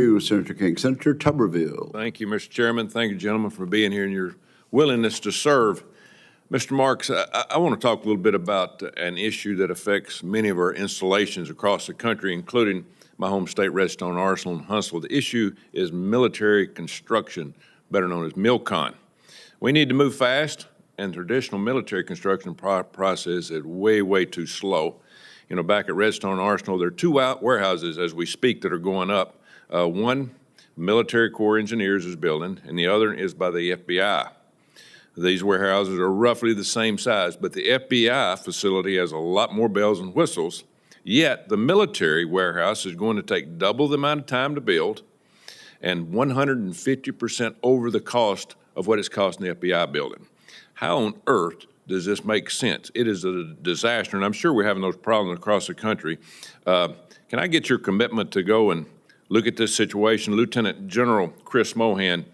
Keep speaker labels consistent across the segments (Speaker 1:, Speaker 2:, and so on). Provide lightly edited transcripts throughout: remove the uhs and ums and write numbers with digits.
Speaker 1: you, Senator King. Senator Tuberville.
Speaker 2: Thank you, Mr. Chairman. Thank you, gentlemen, for being here and your willingness to serve. Mr. Marks, I want to talk a little bit about an issue that affects many of our installations across the country, including my home state, Redstone Arsenal in Huntsville. The issue is military construction, better known as MILCON. We need to move fast, and traditional military construction process is way too slow. You know, back at Redstone Arsenal, there are two warehouses as we speak that are going up. One, Military Corps Engineers is building, and the other is by the FBI. These warehouses are roughly the same size, but the FBI facility has a lot more bells and whistles, yet the military warehouse is going to take double the amount of time to build and 150% over the cost of what it's costing the FBI building. How on earth does this make sense? It is a disaster, and I'm sure we're having those problems across the country. Can I get your commitment to go and look at this situation? Lieutenant General Chris Mohan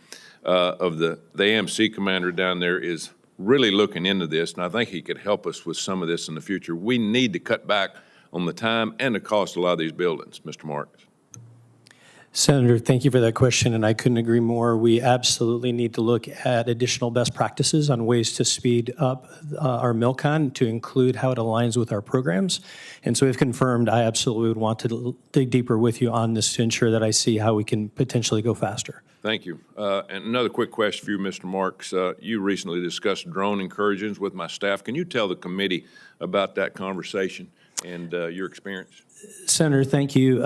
Speaker 2: of the AMC commander down there is really looking into this, and I think he could help us with some of this in the future. We need to cut back on the time and the cost of a lot of these buildings. Mr. Marks.
Speaker 3: Senator, thank you for that question, and I couldn't agree more. We absolutely need to look at additional best practices on ways to speed up our MILCON to include how it aligns with our programs. And so if confirmed, I absolutely would want to dig deeper with you on this to ensure that I see how we can potentially go faster.
Speaker 2: Thank you. And another quick question for you, Mr. Marks. You recently discussed drone incursions with my staff. Can you tell the committee about that conversation and your experience?
Speaker 3: Senator, thank you.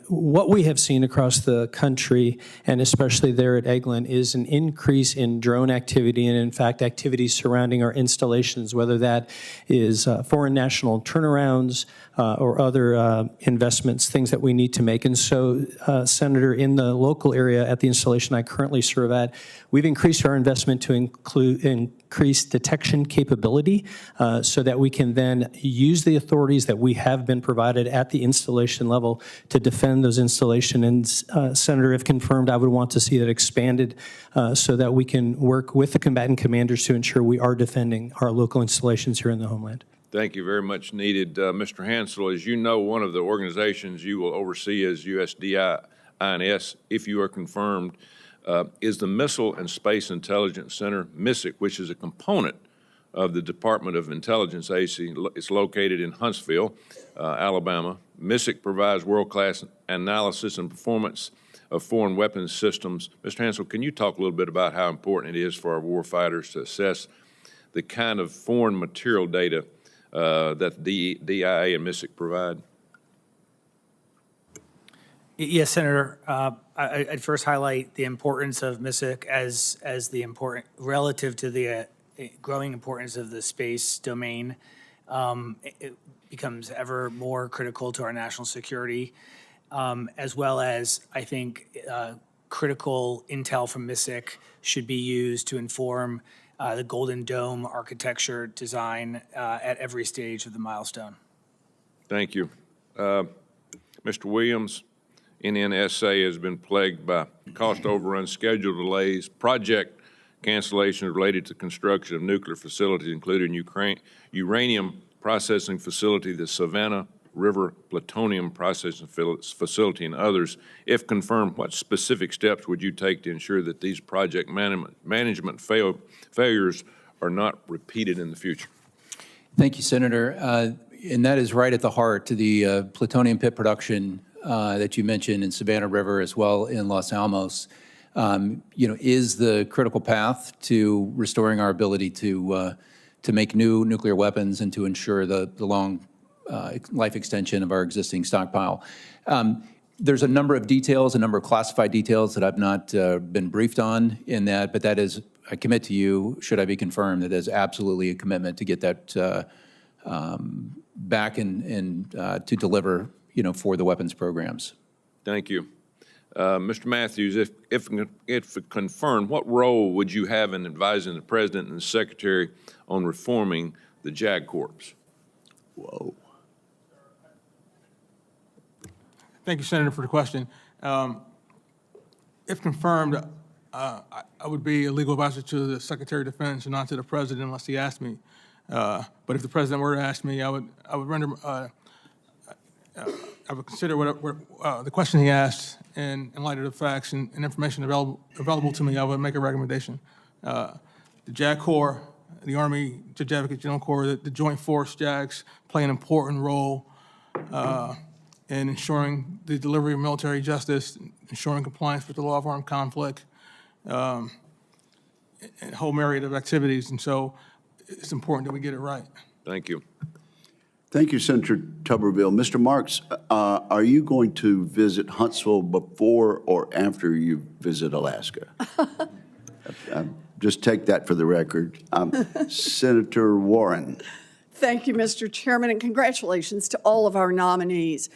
Speaker 3: What we have seen across the country, and especially there at Eglin, is an increase in drone activity and, in fact, activities surrounding our installations, whether that is foreign national turnarounds or other investments, things that we need to make. And so, Senator, in the local area at the installation I currently serve at, we've increased our investment to include increased detection capability so that we can then use the authorities that we have been provided at the installation level to defend those installations. And Senator, if confirmed, I would want to see that expanded so that we can work with the combatant commanders to ensure we are defending our local installations here in the homeland.
Speaker 2: Thank you very much needed. Mr. Hansel, as you know, one of the organizations you will oversee is USDINS, if you are confirmed, is the Missile and Space Intelligence Center, MISIC, which is a component of the Department of Intelligence Agency. It's located in Huntsville, Alabama. MISIC provides world-class analysis and performance of foreign weapons systems. Mr. Hansel, can you talk a little bit about how important it is for our warfighters to assess the kind of foreign material data that the DIA and MISIC provide?
Speaker 4: Yes, Senator. I'd first highlight the importance of MISIC as the important relative to the growing importance of the space domain. It becomes ever more critical to our national security, as well as I think critical intel from MISIC should be used to inform the Golden Dome architecture design at every stage of the milestone.
Speaker 2: Thank you. Mr. Williams, NNSA has been plagued by cost overruns, schedule delays, project cancellations related to construction of nuclear facilities, including uranium processing facility, the Savannah River plutonium processing facility, and others. If confirmed, what specific steps would you take to ensure that these project management failures are not repeated in the future?
Speaker 5: Thank you, Senator. And that is right at the heart to the plutonium pit production that you mentioned in Savannah River as well in Los Alamos. Is the critical path to restoring our ability to make new nuclear weapons and to ensure the long life extension of our existing stockpile. There's a number of details, a number of classified details that I've not been briefed on in that, but that is, I commit to you, should I be confirmed, that is absolutely a commitment to get that back and to deliver, for the weapons programs.
Speaker 2: Thank you. Mr. Matthews, if confirmed, what role would you have in advising the President and the Secretary on reforming the JAG Corps?
Speaker 1: Whoa.
Speaker 6: Thank you, Senator, for the question. If confirmed, I would be a legal advisor to the Secretary of Defense and not to the President unless he asked me. But if the President were to ask me, I would render I would consider the question he asked, and in light of the facts and information available to me, I would make a recommendation. The JAG Corps, the Army Judge Advocate General Corps, the Joint Force JAGs play an important role in ensuring the delivery of military justice, ensuring compliance with the law of armed conflict, and a whole myriad of activities. And so it's important that we get it right.
Speaker 2: Thank you.
Speaker 1: Thank you, Senator Tuberville. Mr. Marks, are you going to visit Huntsville before or after you visit Alaska? Just take that for the record. Senator Warren.
Speaker 7: Thank you, Mr. Chairman, and congratulations to all of our nominees.